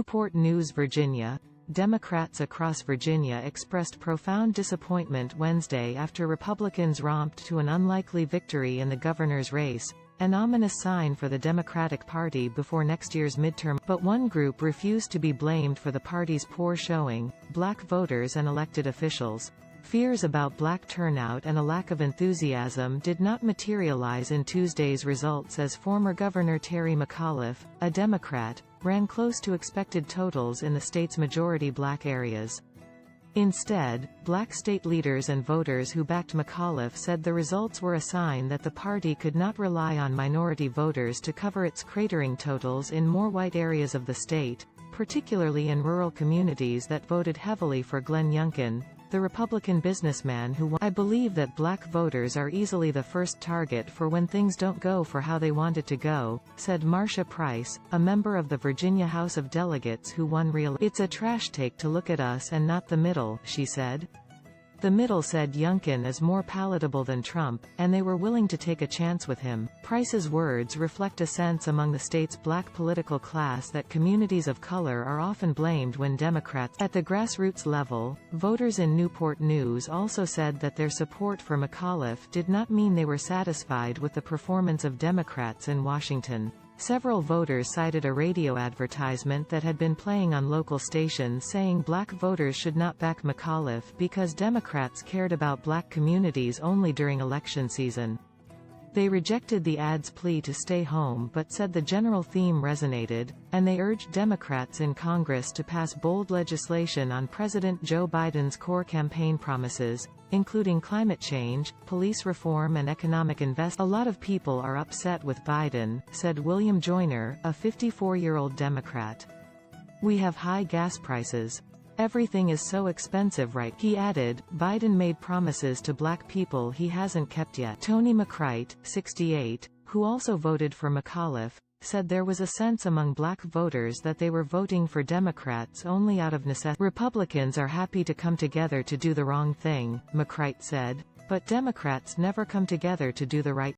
Newport News, Virginia. Democrats across Virginia expressed profound disappointment Wednesday after Republicans romped to an unlikely victory in the governor's race, an ominous sign for the Democratic Party before next year's midterm. But one group refused to be blamed for the party's poor showing: black voters and elected officials. Fears about black turnout and a lack of enthusiasm did not materialize in Tuesday's results, as former Governor Terry McAuliffe, a Democrat, ran close to expected totals in the state's majority black areas. Instead, black state leaders and voters who backed McAuliffe said the results were a sign that the party could not rely on minority voters to cover its cratering totals in more white areas of the state, particularly in rural communities that voted heavily for Glenn Youngkin, the Republican businessman who won. "I believe that black voters are easily the first target for when things don't go for how they want it to go," said Marcia Price, a member of the Virginia House of Delegates who won re-election. "It's a trash take to look at us and not the middle," she said. The middle said Youngkin is more palatable than Trump, and they were willing to take a chance with him. Price's words reflect a sense among the state's black political class that communities of color are often blamed when Democrats. At the grassroots level, voters in Newport News also said that their support for McAuliffe did not mean they were satisfied with the performance of Democrats in Washington. Several voters cited a radio advertisement that had been playing on local stations saying black voters should not back McAuliffe because Democrats cared about black communities only during election season. They rejected the ad's plea to stay home but said the general theme resonated, and they urged Democrats in Congress to pass bold legislation on President Joe Biden's core campaign promises, including climate change, police reform and economic investment. "A lot of people are upset with Biden," said William Joyner, a 54-year-old Democrat. "We have high gas prices. Everything is so expensive right." He added, Biden made promises to black people he hasn't kept yet. Tony McCreight, 68, who also voted for McAuliffe, said there was a sense among black voters that they were voting for Democrats only out of necessity. "Republicans are happy to come together to do the wrong thing," McCreight said, "but Democrats never come together to do the right